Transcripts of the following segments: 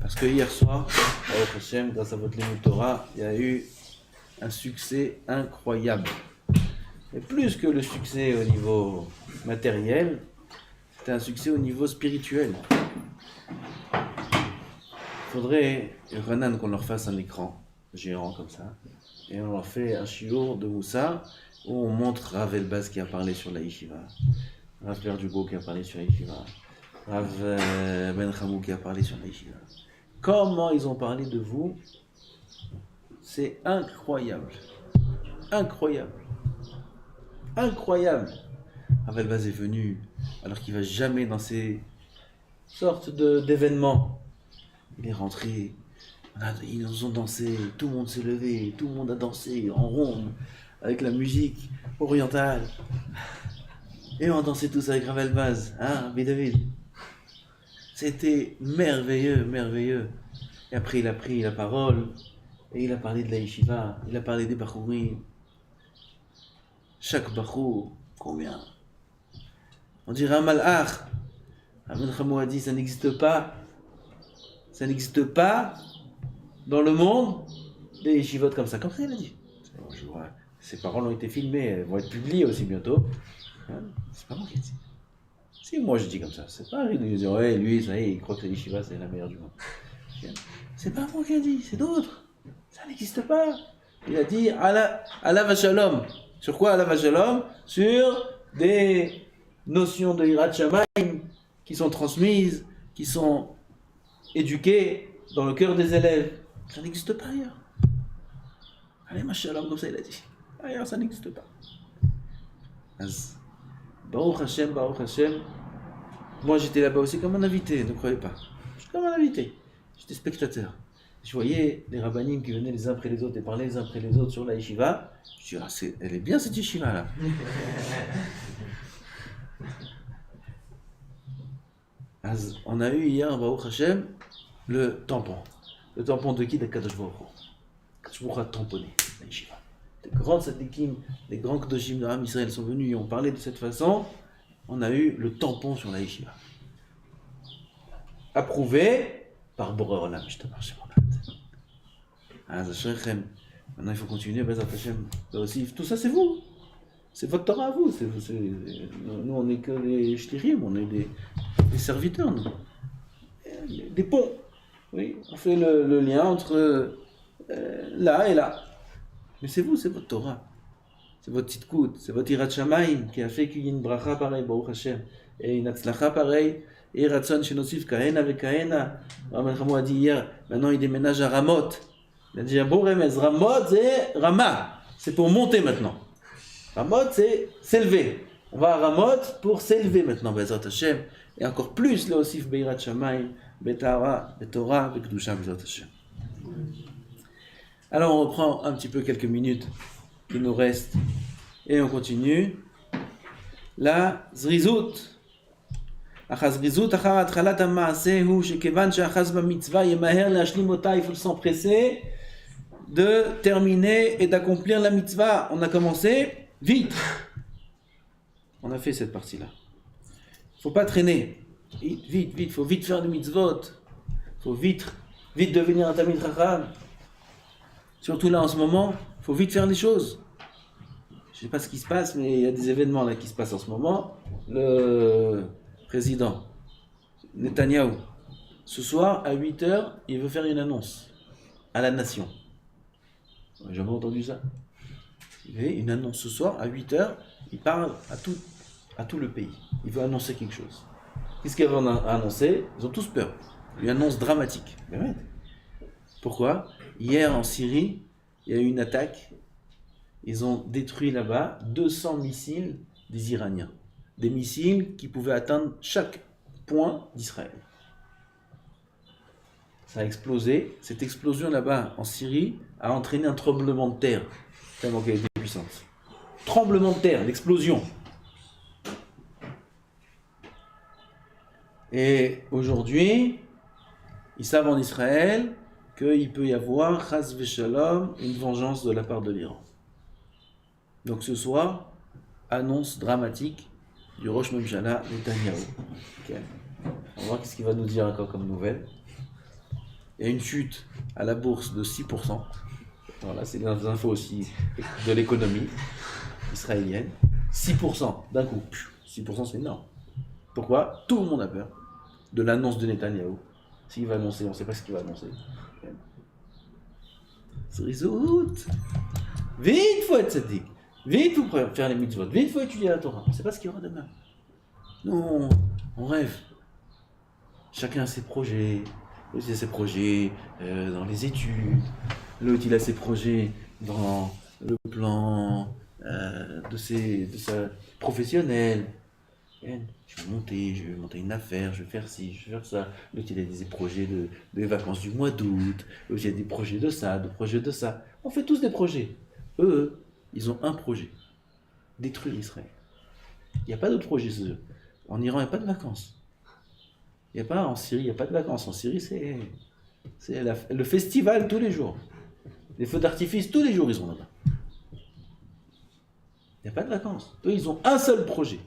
Parce que hier soir, Baruch Hashem, grâce à votre Limud Torah, il y a eu un succès incroyable. Et plus que le succès au niveau matériel, c'était un succès au niveau spirituel. Il faudrait, Renan, qu'on leur fasse un écran géant comme ça, et on leur fait un shiur de Moussa, où on montre Rav Elbaz qui a parlé sur la Yeshiva, Rav Berdugo qui a parlé sur la Yeshiva, Rav Ben Chamou qui a parlé sur la Yeshiva. Comment ils ont parlé de vous, c'est incroyable. Incroyable. Incroyable. Rav Elbaz est venu, alors qu'il ne va jamais dans ces sortes d'événements. Il est rentré, ils nous ont dansé, tout le monde s'est levé, tout le monde a dansé en ronde, avec la musique orientale. Et on dansait tous avec Rav Elbaz, hein, David. C'était merveilleux, merveilleux. Et après, il a pris la parole, et il a parlé de la yeshiva, il a parlé des bachourim. Chaque bachour, combien? On dirait un malach. Amen Chamou a dit, ça n'existe pas. Ça n'existe pas dans le monde des yeshivot comme ça. Comme ça, il a dit. Je vois, ces paroles ont été filmées, elles vont être publiées aussi bientôt. C'est pas moi qui ai dit. Si moi je dis comme ça, c'est pas Harry de dire ouais, lui, ça y est, il croit que la yeshiva c'est la meilleure du monde. C'est pas moi qui ai dit, c'est d'autres. Ça n'existe pas. Il a dit Allah va shalom. Sur quoi Allah va shalom? Sur des notions de Hirat Shamayim qui sont transmises, qui sont éduquées dans le cœur des élèves. Ça n'existe pas ailleurs. Allez, ma shalom, comme ça il a dit. Ailleurs, ça n'existe pas. Baruch Hashem, Baruch Hashem. Moi j'étais là-bas aussi comme un invité, ne croyez pas. J'étais comme un invité. J'étais spectateur. Je voyais les rabbanim qui venaient les uns après les autres et parlaient les uns après les autres sur la yeshiva. Je dis, elle est bien cette yeshiva là. On a eu hier, Baruch Hashem, le tampon. Le tampon de qui? De Kadosh Baruch Hu. Kadosh Baruch Hu a tamponné la yeshiva. Les grands tzadikim, les grands Kedoshim de Ham Israël sont venus et ont parlé de cette façon. On a eu le tampon sur la yeshiva. Approuvé par Boré Olam, je te marche mon âme. Maintenant il faut continuer, Bezat Hashem. Tout ça c'est vous. C'est votre Torah à vous. Nous on n'est que des shlirim, on est des serviteurs, nous. Des ponts. Oui, on fait le lien entre là et là. Mais c'est vous, c'est votre Torah. C'est votre tzidkut, c'est votre Hirat Shamayim qui a fait qu'il y ait une bracha pareille, Baruch Hashem, et une atzlacha pareille, et Ratzon Shenosif Kahena Vekahena. Rav Chamou a dit hier, maintenant il déménage à Ramot. Il a dit un bon remez, Ramot c'est Rama, c'est pour monter maintenant. Ramot c'est s'élever. On va à Ramot pour s'élever maintenant, Bezrat Hashem, et encore plus le Osif Beirat Shamayim, Betorah, Bekdusha, Bezrat Hashem. Alors on reprend un petit peu quelques minutes qui nous restent et on continue. La zrizut. Achazrizut achar atchalat ha'maaseh hu shekevan she'achaz b'mitzvah yemaher le'ashlim ota. Il faut s'empresser de terminer et d'accomplir la mitzvah. On a commencé vite. On a fait cette partie-là. Il ne faut pas traîner. Vite. Il faut vite faire des mitzvot. Il faut vite devenir un Talmid Chacham. Surtout là en ce moment, il faut vite faire les choses. Je ne sais pas ce qui se passe, mais il y a des événements là qui se passent en ce moment. Le président Netanyahou, ce soir à 8h, il veut faire une annonce à la nation. Vous n'avez jamais entendu ça? Il fait une annonce ce soir à 8h, il parle à tout le pays. Il veut annoncer quelque chose. Qu'est-ce qu'il va annoncer? Ils ont tous peur. Une annonce dramatique. Pourquoi? Hier en Syrie, il y a eu une attaque. Ils ont détruit là-bas 200 missiles des Iraniens. Des missiles qui pouvaient atteindre chaque point d'Israël. Ça a explosé. Cette explosion là-bas en Syrie a entraîné un tremblement de terre. Tellement qu'elle était puissante. Tremblement de terre, l'explosion. Et aujourd'hui, ils savent en Israël qu'il peut y avoir, chas v'shalom, une vengeance de la part de l'Iran. Donc ce soir, annonce dramatique du Rosh Mimshala Netanyahou. Okay. On va voir ce qu'il va nous dire encore comme nouvelle. il y a une chute à la bourse de 6%. Voilà, c'est des infos aussi de l'économie israélienne. 6% d'un coup. 6% c'est énorme. Pourquoi? Tout le monde a peur de l'annonce de Netanyahou. S'il va annoncer, on ne sait pas ce qu'il va annoncer. Zrizout. Vite, faut être tzaddik. Vite, faut faire les mitzvot. Vite, faut étudier la Torah. On ne sait pas ce qu'il y aura demain. Non, on rêve. Chacun a ses projets. L'autre, il a ses projets dans les études. L'autre, il a ses projets dans le plan de sa professionnelle. Je vais monter une affaire, je vais faire ci, je vais faire ça. L'autre, il a des projets de vacances du mois d'août. L'autre, il a des projets de ça, de projets de ça. On fait tous des projets. Eux, ils ont un projet. Détruire Israël. Il n'y a pas d'autre projet. En Iran, il n'y a pas de vacances. Il n'y a pas, en Syrie, il n'y a pas de vacances. En Syrie, c'est le festival tous les jours. Les feux d'artifice, tous les jours, ils sont là-bas. Il n'y a pas de vacances. Eux, ils ont un seul projet.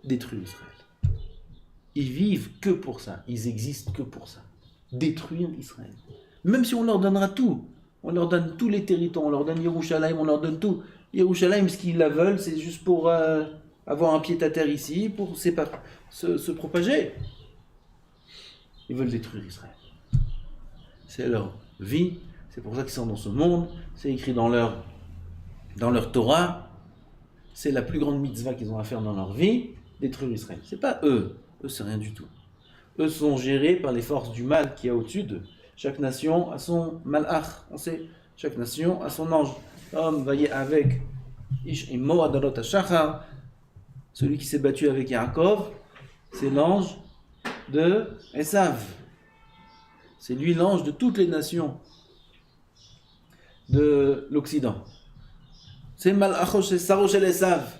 Détruire Israël. Ils vivent que pour ça. Ils existent que pour ça. Détruire Israël. Même si on leur donnera tout. On leur donne tous les territoires. On leur donne Yerushalayim, on leur donne tout. Yerushalayim, ce qu'ils la veulent, c'est juste pour avoir un pied-à-terre ici, pour se propager. Ils veulent détruire Israël. C'est leur vie. C'est pour ça qu'ils sont dans ce monde. C'est écrit dans leur Torah. C'est la plus grande mitzvah qu'ils ont à faire dans leur vie. Détruire Israël. C'est pas eux. Eux, c'est rien du tout. Eux sont gérés par les forces du mal qui y a au-dessus d'eux. Chaque nation a son malach. On sait. Chaque nation a son ange. L'homme va y avec Ish Imo Adalot HaShachar. Celui qui s'est battu avec Yaakov, c'est l'ange de Esav. C'est lui l'ange de toutes les nations de l'Occident. C'est Malachosh, c'est Saroshel Esav.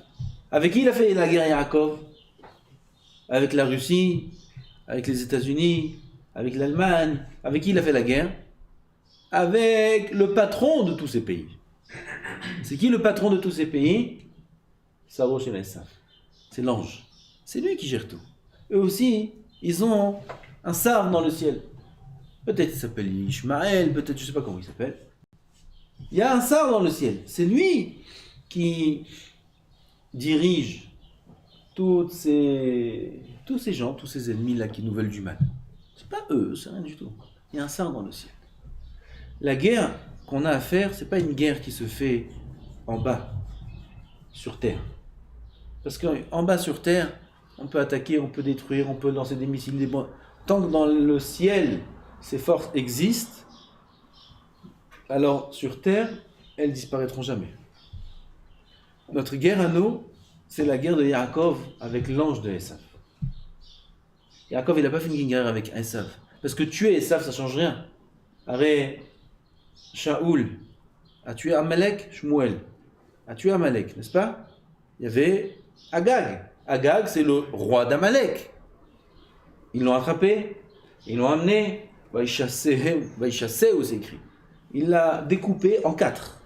Avec qui il a fait la guerre Yaakov? Avec la Russie, avec les États-Unis, avec l'Allemagne. Avec qui il a fait la guerre? Avec le patron de tous ces pays. C'est qui le patron de tous ces pays? Saroshel Esav. C'est l'ange. C'est lui qui gère tout. Eux aussi, ils ont un sar dans le ciel. Peut-être il s'appelle Ishmaël, peut-être je ne sais pas comment il s'appelle. Il y a un sar dans le ciel. C'est lui qui dirige tous ces gens, tous ces ennemis-là qui nous veulent du mal. C'est pas eux, c'est rien du tout. Il y a un sar dans le ciel. La guerre qu'on a à faire, c'est pas une guerre qui se fait en bas, sur terre. Parce qu'en bas sur terre, on peut attaquer, on peut détruire, on peut lancer des missiles, des bombes. Tant que dans le ciel, ces forces existent, alors sur terre, elles disparaîtront jamais. Notre guerre à nous, c'est la guerre de Yaakov avec l'ange de Esav. Yaakov, il n'a pas fait une guerre avec Esav. Parce que tuer Esav, ça ne change rien. Arrête, Shaoul a tué Amalek, Shmuel a tué Amalek, n'est-ce pas? Il y avait Agag. Agag, c'est le roi d'Amalek. Ils l'ont attrapé, ils l'ont amené, Vaïchassé, c'est écrit. Il l'a découpé en 4.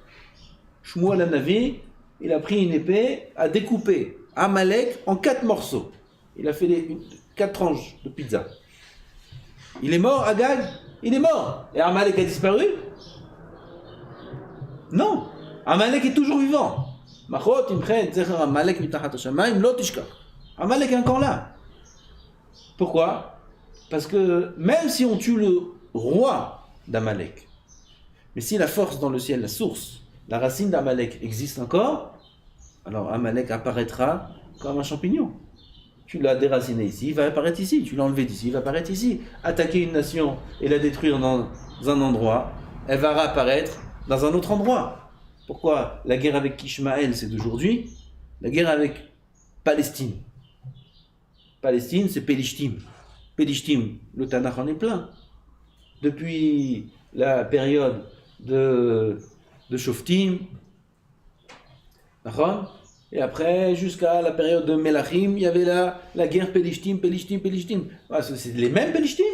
Shmuel Hanavi, il a pris une épée, a découpé Amalek en 4 morceaux. Il a fait 4 tranches de pizza. Il est mort, Agag? Il est mort. Et Amalek a disparu? Non. Amalek est toujours vivant. Amalek est encore là. Pourquoi? Parce que même si on tue le roi d'Amalek, mais si la force dans le ciel, la source, la racine d'Amalek existe encore, alors Amalek apparaîtra comme un champignon. Tu l'as déraciné ici, il va apparaître ici. Tu l'as enlevé d'ici, il va apparaître ici. Attaquer une nation et la détruire dans un endroit, elle va réapparaître dans un autre endroit. Pourquoi la guerre avec Ishmaël, c'est d'aujourd'hui? La guerre avec Palestine. Palestine, c'est Pelishtim. Pelishtim, le Tanakh en est plein. Depuis la période de Shoftim, et après, jusqu'à la période de Melachim, il y avait la guerre Pelishtim. Ah, c'est les mêmes Pelishtim.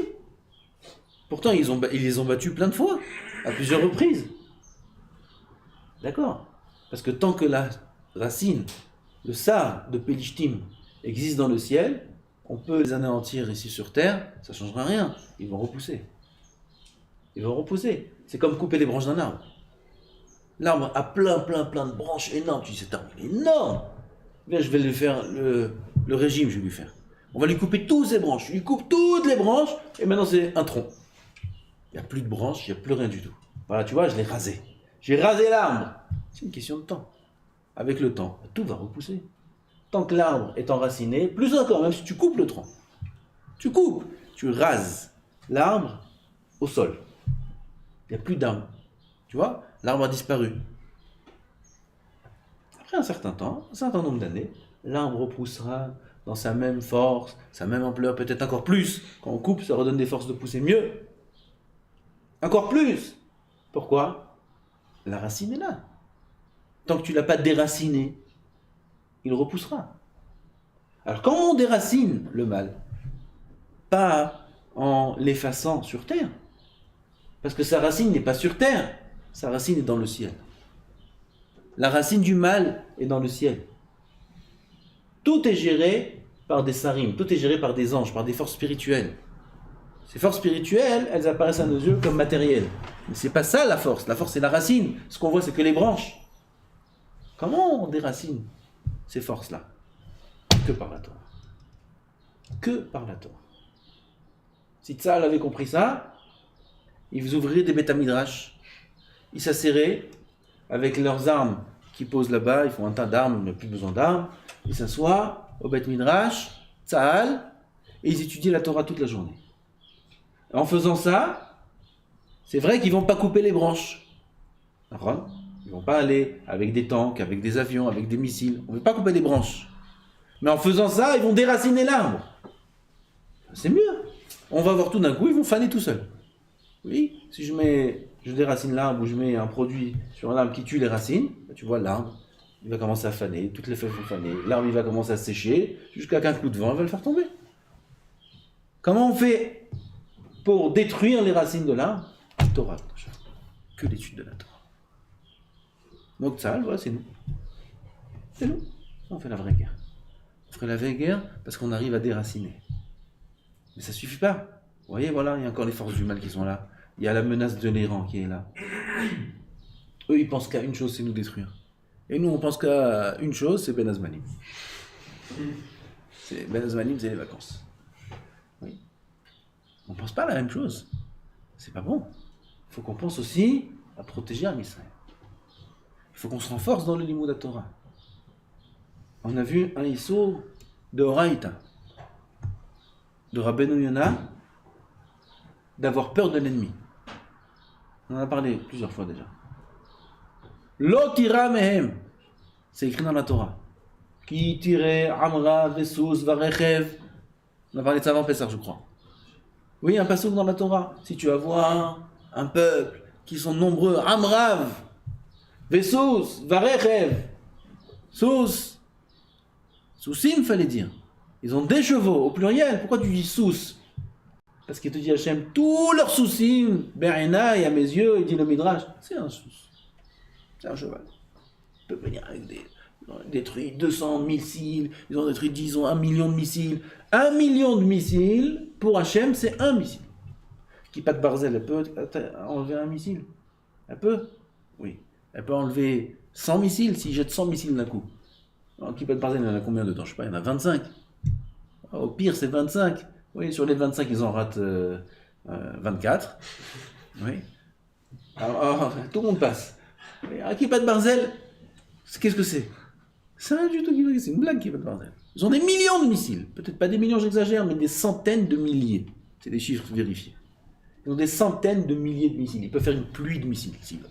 Pourtant, ils les ont battus plein de fois, à plusieurs reprises. D'accord? Parce que tant que la racine, le sar de Pelishtim existe dans le ciel, on peut les anéantir ici sur terre, ça ne changera rien, ils vont repousser. il va repousser. C'est comme couper les branches d'un arbre. L'arbre a plein de branches énormes. Tu dis, cet arbre, il est énorme. Bien, je vais lui faire le régime, je vais lui faire. On va lui couper toutes ses branches. Je lui coupe toutes les branches, et maintenant c'est un tronc. Il n'y a plus de branches, il n'y a plus rien du tout. Voilà, tu vois, je l'ai rasé. J'ai rasé l'arbre. C'est une question de temps. Avec le temps, tout va repousser. Tant que l'arbre est enraciné, plus encore, même si tu coupes le tronc. Tu coupes, tu rases l'arbre au sol. Il n'y a plus d'arbre. Tu vois, l'arbre a disparu. Après un certain temps, un certain nombre d'années, l'arbre repoussera dans sa même force, sa même ampleur, peut-être encore plus. Quand on coupe, ça redonne des forces de pousser mieux. Encore plus. Pourquoi? La racine est là. Tant que tu ne l'as pas déraciné, il repoussera. Alors comment on déracine le mal? Pas en l'effaçant sur terre. Parce que sa racine n'est pas sur terre. Sa racine est dans le ciel. La racine du mal est dans le ciel. Tout est géré par des sarim, tout est géré par des anges, par des forces spirituelles. Ces forces spirituelles, elles apparaissent à nos yeux comme matérielles. Mais c'est pas ça la force c'est la racine. Ce qu'on voit, c'est que les branches. Comment on déracine ces forces-là? Que par la Torah. Que par la Torah. Si Tzahal avait compris ça, ils ouvriraient des Beth Midrash. Ils s'asseraient avec leurs armes qu'ils posent là-bas. Ils font un tas d'armes, ils n'ont plus besoin d'armes. Ils s'assoient au Beth Midrash, Tzahal, et ils étudient la Torah toute la journée. En faisant ça, c'est vrai qu'ils ne vont pas couper les branches. D'accord ? Ils ne vont pas aller avec des tanks, avec des avions, avec des missiles. On ne veut pas couper les branches. Mais en faisant ça, ils vont déraciner l'arbre. C'est mieux. On va voir tout d'un coup, ils vont faner tout seuls. Oui, si je déracine l'arbre ou je mets un produit sur l'arbre qui tue les racines, tu vois l'arbre, il va commencer à faner, toutes les feuilles vont faner, l'arbre il va commencer à sécher, jusqu'à qu'un coup de vent va le faire tomber. Comment on fait pour détruire les racines de l'arbre? Torah, que l'étude de la Torah. Donc ça, voilà, c'est nous. C'est nous. On fait la vraie guerre. On ferait la vraie guerre parce qu'on arrive à déraciner. Mais ça ne suffit pas. Vous voyez, voilà, il y a encore les forces du mal qui sont là. Il y a la menace de l'Iran qui est là. Eux, ils pensent qu'à une chose, c'est nous détruire. Et nous, on pense qu'à une chose, c'est Ben Azmanim. Ben Azmanim, c'est les vacances. Oui. On ne pense pas à la même chose. C'est pas bon. Il faut qu'on pense aussi à protéger Am Israël. Il faut qu'on se renforce dans le Limoud à Torah. On a vu un Issur de Horaïta, de Rabbeinu Yonah, d'avoir peur de l'ennemi. On en a parlé plusieurs fois déjà. Lo tira mehem, c'est écrit dans la Torah. Ki tire amra vesus varechev. On a parlé de ça avant Pessah, je crois. Oui, un passouk dans la Torah. Si tu vas voir un peuple qui sont nombreux, amrav, vesus, varechev, sous, sousim fallait dire. Ils ont des chevaux au pluriel. Pourquoi tu dis sous? Parce qu'il te dit Hachem, tous leurs soucis, Berena, et à mes yeux, il dit le Midrash, c'est un sous. C'est un cheval. Il peut venir avec ils ont détruit 200 missiles, ils ont détruit, disons, 1 million de missiles. 1 million de missiles, pour Hachem, c'est un missile. Kippat Barzel, elle peut enlever un missile? Elle peut? Oui. Elle peut enlever 100 missiles s'il jette 100 missiles d'un coup. Alors, Kippat Barzel, il y en a combien dedans? Je sais pas, il y en a 25. Au pire, c'est 25. Oui, sur les 25, ils en ratent 24. Oui. Alors, tout le monde passe. Un Kippat Barzel, qu'est-ce que c'est? C'est rien du tout, c'est une blague Kippat Barzel. Ils ont des millions de missiles. Peut-être pas des millions, j'exagère, mais des centaines de milliers. C'est des chiffres vérifiés. Ils ont des centaines de milliers de missiles. Ils peuvent faire une pluie de missiles, s'ils veulent.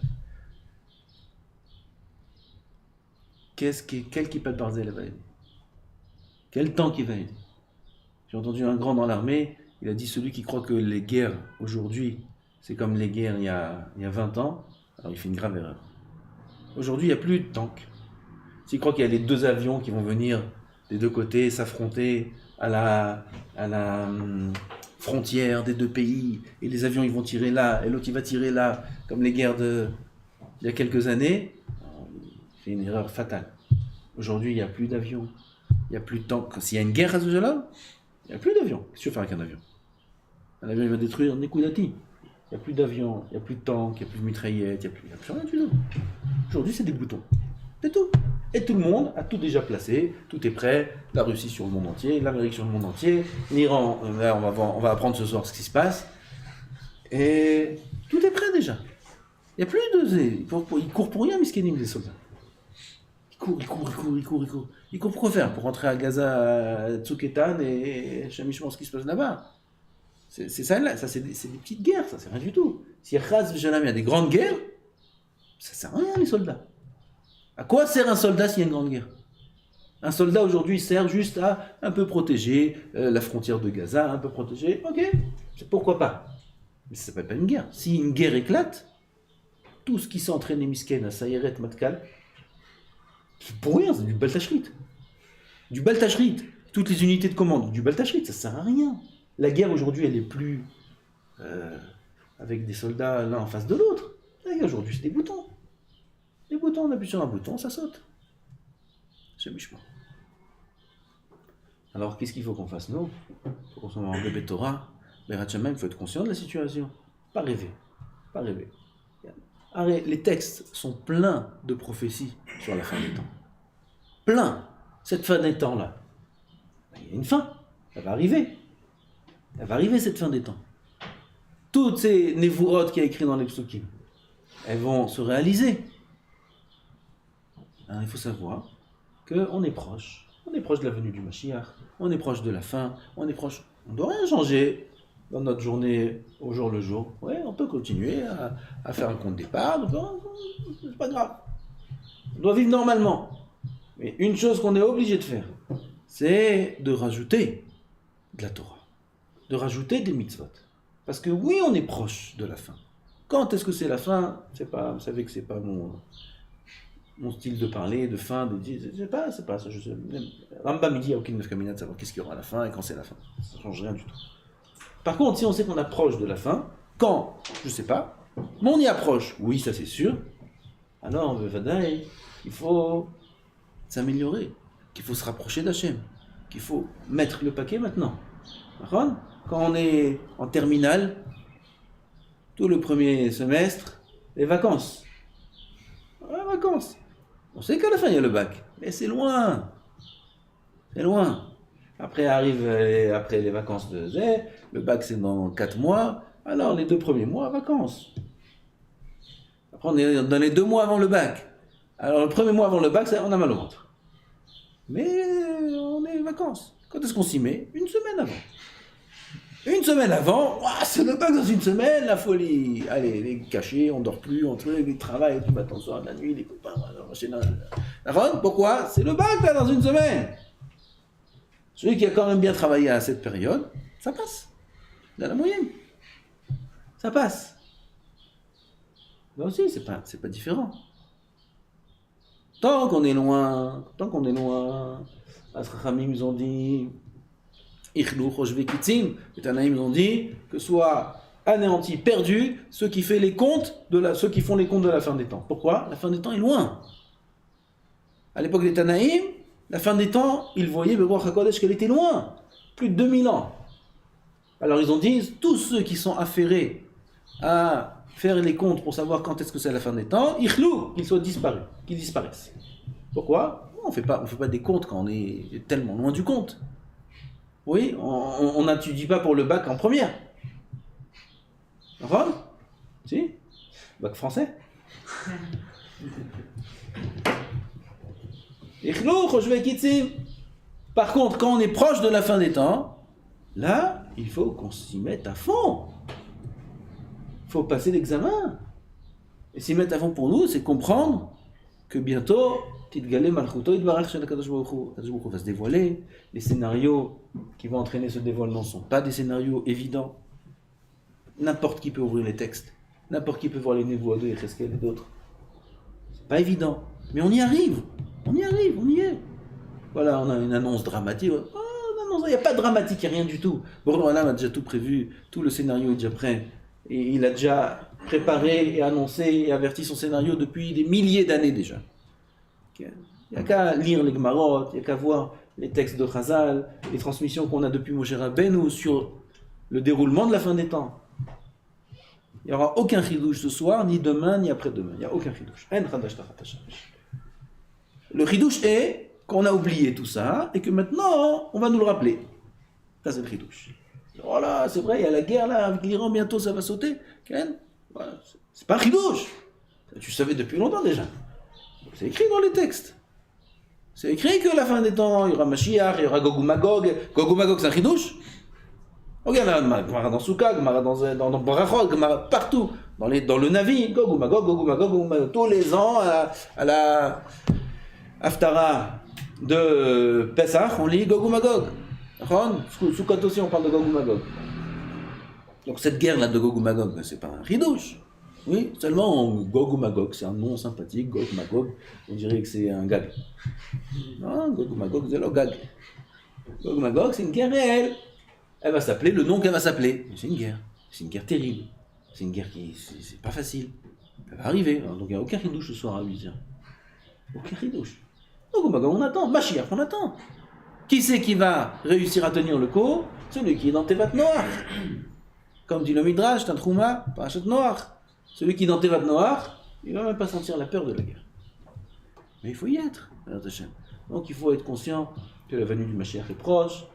Quel Kippat Barzel va aider? Quel temps qui va aider? J'ai entendu un grand dans l'armée, il a dit celui qui croit que les guerres aujourd'hui, c'est comme les guerres il y a 20 ans, alors il fait une grave erreur. Aujourd'hui, il n'y a plus de tanks. S'il croit qu'il y a les 2 avions qui vont venir des 2 côtés, s'affronter à la frontière des 2 pays, et les avions ils vont tirer là, et l'autre il va tirer là, comme les guerres d'il y a quelques années, c'est une erreur fatale. Aujourd'hui, il n'y a plus d'avions, il n'y a plus de tanks. S'il y a une guerre à ce jeu-là, il n'y a plus d'avion. Qu'est-ce que tu veux faire avec un avion? Un avion, il va détruire Nekudati. Il n'y a plus d'avions, il n'y a plus de tanks, il n'y a plus de mitraillettes, il n'y a plus rien du tout. Aujourd'hui, c'est des boutons. C'est tout. Et tout le monde a tout déjà placé, tout est prêt. La Russie sur le monde entier, l'Amérique sur le monde entier, l'Iran, là, on va apprendre ce soir ce qui se passe. Et tout est prêt déjà. Il n'y a plus de... Ils courent pour rien, miskénim, les soldats. Ils courent. Ils courent pour quoi faire? Pour rentrer à Gaza, à Tsuketan et chamichement ce qui se passe là-bas. C'est ça, là. Ça, c'est des petites guerres, ça, c'est rien du tout. Si il y a des grandes guerres, ça sert à rien, les soldats. À quoi sert un soldat s'il y a une grande guerre? Un soldat aujourd'hui sert juste à un peu protéger la frontière de Gaza, un peu protéger, ok, pourquoi pas? Mais ça ne s'appelle pas une guerre. Si une guerre éclate, tout ce qui s'est entraîné misken à Sayeret, Matkal, c'est pour rien, c'est du baltachrit. Du baltachrit. Toutes les unités de commande, du baltachrit, ça ne sert à rien. La guerre aujourd'hui, elle est plus avec des soldats l'un en face de l'autre. La guerre aujourd'hui, c'est des boutons. Les boutons, on appuie sur un bouton, ça saute. C'est méchant. Alors, qu'est-ce qu'il faut qu'on fasse, nous? Il faut qu'on soit en bébé Torah. Mais il faut être conscient de la situation. Pas rêver. Pas rêver. Les textes sont pleins de prophéties sur la fin des temps. Plein. Cette fin des temps-là. Il y a une fin. Elle va arriver. Elle va arriver, cette fin des temps. Toutes ces névouot qu'il y a écrit dans les psukim, elles vont se réaliser. Alors, il faut savoir qu'on est proche. On est proche de la venue du Mashiach. On est proche de la fin. On est proche. On ne doit rien changer dans notre journée au jour le jour. Ouais, on peut continuer à faire un compte départ. C'est pas grave. On doit vivre normalement. Mais une chose qu'on est obligé de faire, c'est de rajouter de la Torah. De rajouter des mitzvot. Parce que oui, on est proche de la fin. Quand est-ce que c'est la fin? C'est pas, vous savez que c'est pas mon style de parler, de fin, c'est pas ça. Rambam dit, aucune nefkamina de savoir qu'est-ce qu'il y aura à la fin et quand c'est la fin. Ça ne change rien du tout. Par contre, si on sait qu'on approche de la fin, quand? Je ne sais pas. Mais on y approche, oui, ça c'est sûr. Alors, Vadaï, il faut s'améliorer, qu'il faut se rapprocher d'Hachem, qu'il faut mettre le paquet maintenant. Quand on est en terminale, tout le premier semestre, les vacances. Les vacances. On sait qu'à la fin il y a le bac, mais c'est loin. C'est loin. Après arrive après les vacances de Zé, le bac c'est dans 4 mois, alors les 2 premiers mois, vacances. Après on est dans les 2 mois avant le bac. Alors le premier mois avant le bac, on a mal au ventre. Mais on est en vacances. Quand est-ce qu'on s'y met? Une semaine avant. Une semaine avant, c'est le bac dans une semaine, la folie. Allez, les cachets, on dort plus, on truc, les travail, du matin au soir, la nuit, les copains, pourquoi? C'est le bac là dans une semaine. Celui qui a quand même bien travaillé à cette période, ça passe. Dans la moyenne. Ça passe. Là aussi, c'est pas différent. Tant qu'on est loin, les Chachamim nous ont dit, les Tanaïm nous ont dit que soit anéanti, perdu, ceux qui font les comptes de la fin des temps. Pourquoi? La fin des temps est loin. À l'époque des Tanaïm, la fin des temps, ils voyaient le Ruach HaKodesh qu'elle était loin, plus de 2000 ans. Alors ils ont dit, tous ceux qui sont affairés à faire les comptes pour savoir quand est-ce que c'est la fin des temps, qu'ils soient disparus, qu'ils disparaissent. Pourquoi? On ne fait pas des comptes quand on est tellement loin du compte. Oui, on n'étudie pas pour le bac en première. Enfin, si, bac français. Par contre, quand on est proche de la fin des temps, là, il faut qu'on s'y mette à fond. Il faut passer l'examen. Et s'y mettre à fond pour nous, c'est comprendre que bientôt, Tidgalé Malchuto Idbarach Shel HaKadosh Baruch Hu va se dévoiler. Les scénarios qui vont entraîner ce dévoilement ne sont pas des scénarios évidents. N'importe qui peut ouvrir les textes. N'importe qui peut voir les Nevoah de Yecheskel et d'autres. C'est pas évident. Mais on y arrive. On y est. Voilà, on a une annonce dramatique. Il n'y a pas de dramatique, il n'y a rien du tout. Borno Alam a déjà tout prévu, tout le scénario est déjà prêt. Et il a déjà préparé et annoncé et averti son scénario depuis des milliers d'années déjà. Il n'y a qu'à lire les Gemarot, il n'y a qu'à voir les textes de Chazal, les transmissions qu'on a depuis Moshe Rabbeinu sur le déroulement de la fin des temps. Il n'y aura aucun chidouche ce soir, ni demain, ni après-demain. Il n'y a aucun chidouche. Le chidouche est qu'on a oublié tout ça et que maintenant, on va nous le rappeler. Ça, c'est le chidouche. Oh là, c'est vrai, il y a la guerre là avec l'Iran, bientôt ça va sauter. Voilà. C'est pas un chidouche. Tu savais depuis longtemps déjà. C'est écrit dans les textes. C'est écrit que la fin des temps, il y aura Mashiach, il y aura Gog ou Magog. Gog ou Magog, c'est un chidouche. Regarde, Gemara dans Souka, Gemara dans Brachot, Gemara partout, dans le Navi, Gog ou Magog, tous les ans, à la Haftara de Pesach, on lit Gog ou Magog. Souka aussi, on parle de Gog ou Magog. Donc cette guerre-là de Gog ou Magog, c'est pas un chidouche. Oui, seulement Gog ou Magog, c'est un nom sympathique, Gog ou Magog, on dirait que c'est un gag. Non, Gog ou Magog, c'est le gag. Gog ou Magog, c'est une guerre réelle. Elle va s'appeler le nom qu'elle va s'appeler. C'est une guerre terrible. C'est une guerre qui, c'est pas facile. Elle va arriver, donc il n'y a aucun ridouche ce soir à lui dire. Aucun ridouche. Gog ou Magog, on attend, Mashiach, on attend. Qui c'est qui va réussir à tenir le coup? Celui qui est dans Tevat Noach. Comme dit le Midrash, c'est un Trouma, Parashat Noach. Celui qui est dans Tevat Noach, il ne va même pas sentir la peur de la guerre. Mais il faut y être. Donc il faut être conscient que la venue du Mashiach est proche.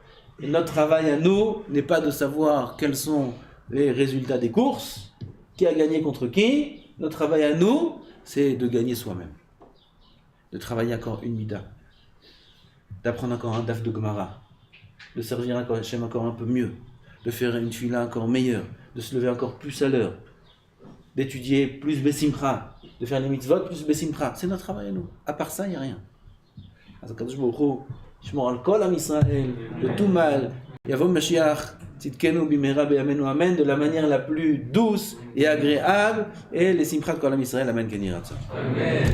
Et notre travail à nous n'est pas de savoir quels sont les résultats des courses, qui a gagné contre qui. Notre travail à nous, c'est de gagner soi-même. De travailler encore une mida. D'apprendre encore un daf de Gemara. De servir Hachem encore un peu mieux. De faire une fila encore meilleure. De se lever encore plus à l'heure. D'étudier plus Bessimcha, de faire les mitzvot plus Bessimcha. C'est notre travail à nous. À part ça, il n'y a rien. Akadosh Baruch Hu, Shmor al Kol Am Israël, de tout mal. Yavom Mashiach, Tzidkenu bimehera beyamenu amen, de la manière la plus douce et agréable. Et les Simchat Kol Am Israël, amen, Ken Yiratzon. Amen.